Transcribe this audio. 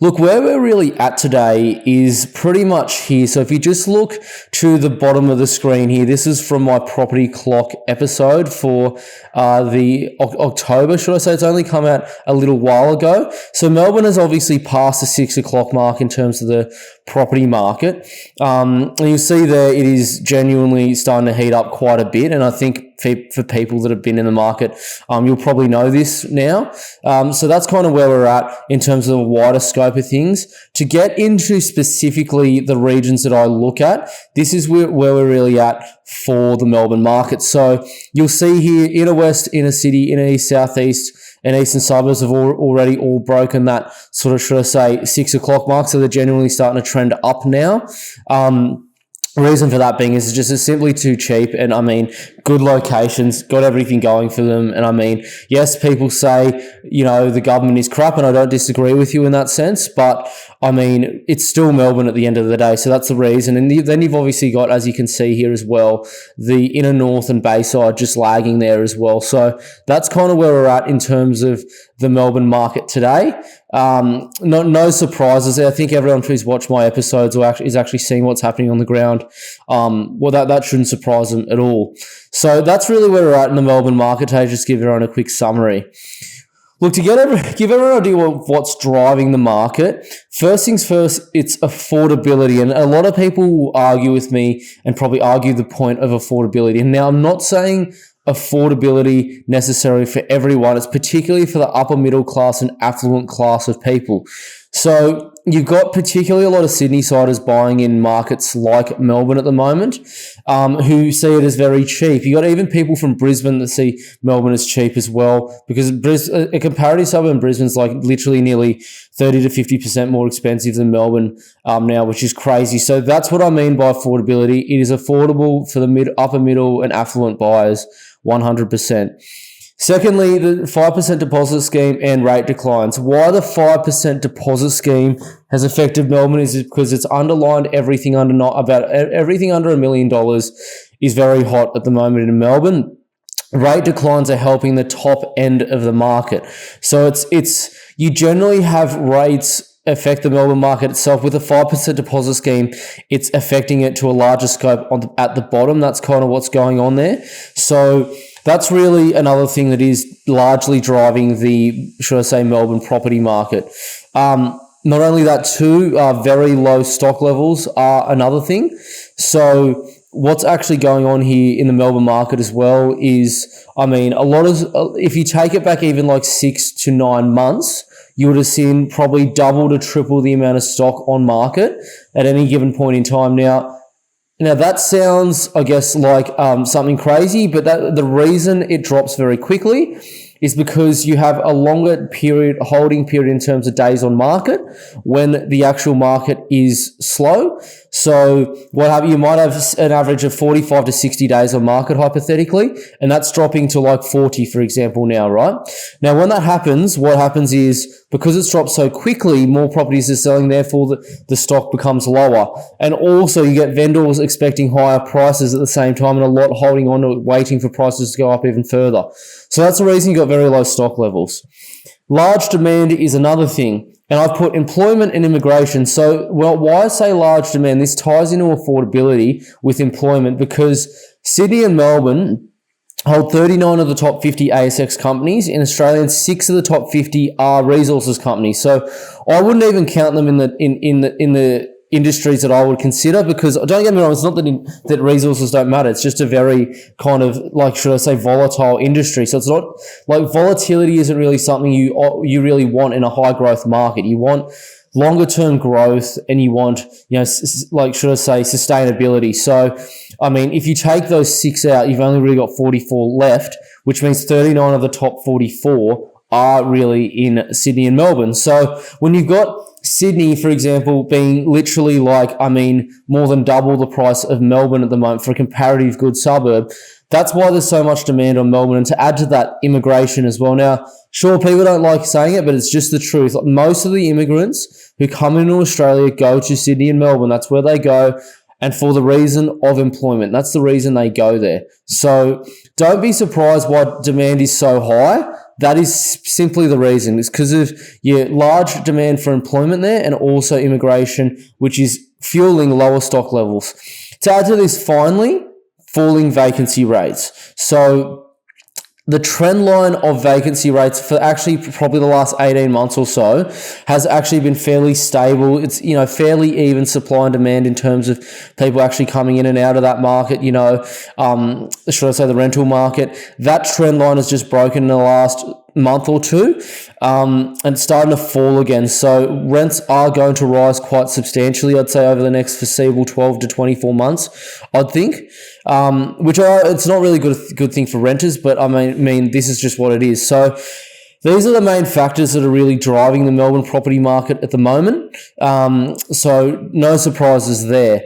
Look, where we're really at today is pretty much here. So if you just look to the bottom of the screen here, this is from my property clock episode for the October, should I say. It's only come out a little while ago. So Melbourne has obviously passed the 6 o'clock mark in terms of the property market. And you'll see there it is genuinely starting to heat up quite a bit. And I think for people that have been in the market, you'll probably know this now. So that's kind of where we're at in terms of the wider scope of things. To get into specifically the regions that I look at, this is where we're really at for the Melbourne market. So you'll see here, inner west, inner city, inner east, southeast, and eastern suburbs have already all broken that sort of, should I say, 6 o'clock mark. So they're genuinely starting to trend up now. Reason for that being is just it's simply too cheap, and I mean, good locations, got everything going for them. And I mean, yes, people say, the government is crap, and I don't disagree with you in that sense, but I mean, it's still Melbourne at the end of the day. So that's the reason. And then you've obviously got, as you can see here as well, the inner north and Bayside just lagging there as well. So that's kind of where we're at in terms of the Melbourne market today. No surprises there. I think everyone who's watched my episodes is actually seeing what's happening on the ground. That shouldn't surprise them at all. So that's really where we're at in the Melbourne market today. Just give everyone a quick summary. Look, to give everyone an idea of what's driving the market, first things first, it's affordability. And a lot of people will argue with me and probably argue the point of affordability. And now I'm not saying affordability necessarily for everyone. It's particularly for the upper middle class and affluent class of people. So you've got particularly a lot of Sydney-siders buying in markets like Melbourne at the moment, who see it as very cheap. You got even people from Brisbane that see Melbourne as cheap as well, because a comparative suburb in Brisbane is like literally nearly 30 to 50% more expensive than Melbourne now, which is crazy. So that's what I mean by affordability. It is affordable for the upper middle and affluent buyers, 100%. Secondly, the 5% deposit scheme and rate declines. Why the 5% deposit scheme has affected Melbourne is because it's underlined everything under $1 million is very hot at the moment in Melbourne. Rate declines are helping the top end of the market. So you generally have rates affect the Melbourne market itself. With a 5% deposit scheme, it's affecting it to a larger scope at the bottom. That's kind of what's going on there. So that's really another thing that is largely driving the, should I say, Melbourne property market. Not only that too, very low stock levels are another thing. So what's actually going on here in the Melbourne market as well is, I mean, if you take it back even like 6 to 9 months, you would have seen probably double to triple the amount of stock on market at any given point in time. Now that sounds, I guess, like something crazy, but the reason it drops very quickly is because you have a longer holding period in terms of days on market when the actual market is slow. So you might have an average of 45 to 60 days on market, hypothetically, and that's dropping to like 40, for example, now, right? Now, when that happens, what happens is, because it's dropped so quickly, more properties are selling, therefore the stock becomes lower. And also you get vendors expecting higher prices at the same time, and a lot holding on to it, waiting for prices to go up even further. So that's the reason you've got very low stock levels. Large demand is another thing. And I've put employment and immigration. So, why I say large demand, this ties into affordability with employment, because Sydney and Melbourne hold 39 of the top 50 ASX companies. In Australia, and 6 of the top 50 are resources companies. So I wouldn't even count them in the industries that I would consider, because don't get me wrong, it's not that resources don't matter. It's just a very kind of, like, should I say, volatile industry. So it's not like volatility isn't really something you really want in a high growth market. You want longer term growth, and you want, like, should I say, sustainability. So, I mean, if you take those 6 out, you've only really got 44 left, which means 39 of the top 44 are really in Sydney and Melbourne. So when you've got Sydney, for example, being literally more than double the price of Melbourne at the moment for a comparative good suburb, that's why there's so much demand on Melbourne. And to add to that, immigration as well. Now, sure, people don't like saying it, but it's just the truth. Most of the immigrants who come into Australia go to Sydney and Melbourne. That's where they go. And for the reason of employment, that's the reason they go there. So don't be surprised why demand is so high. that is simply the reason. It's because of your large demand for employment there and also immigration, which is fueling lower stock levels. To add to this, finally, falling vacancy rates. So the trend line of vacancy rates for actually probably the last 18 months or so has actually been fairly stable. It's, fairly even supply and demand in terms of people actually coming in and out of that market, should I say the rental market. That trend line has just broken in the last month or two, and starting to fall again. So rents are going to rise quite substantially, I'd say, over the next foreseeable 12 to 24 months, I'd think, it's not really good thing for renters, but I mean, this is just what it is. So these are the main factors that are really driving the Melbourne property market at the moment. So no surprises there.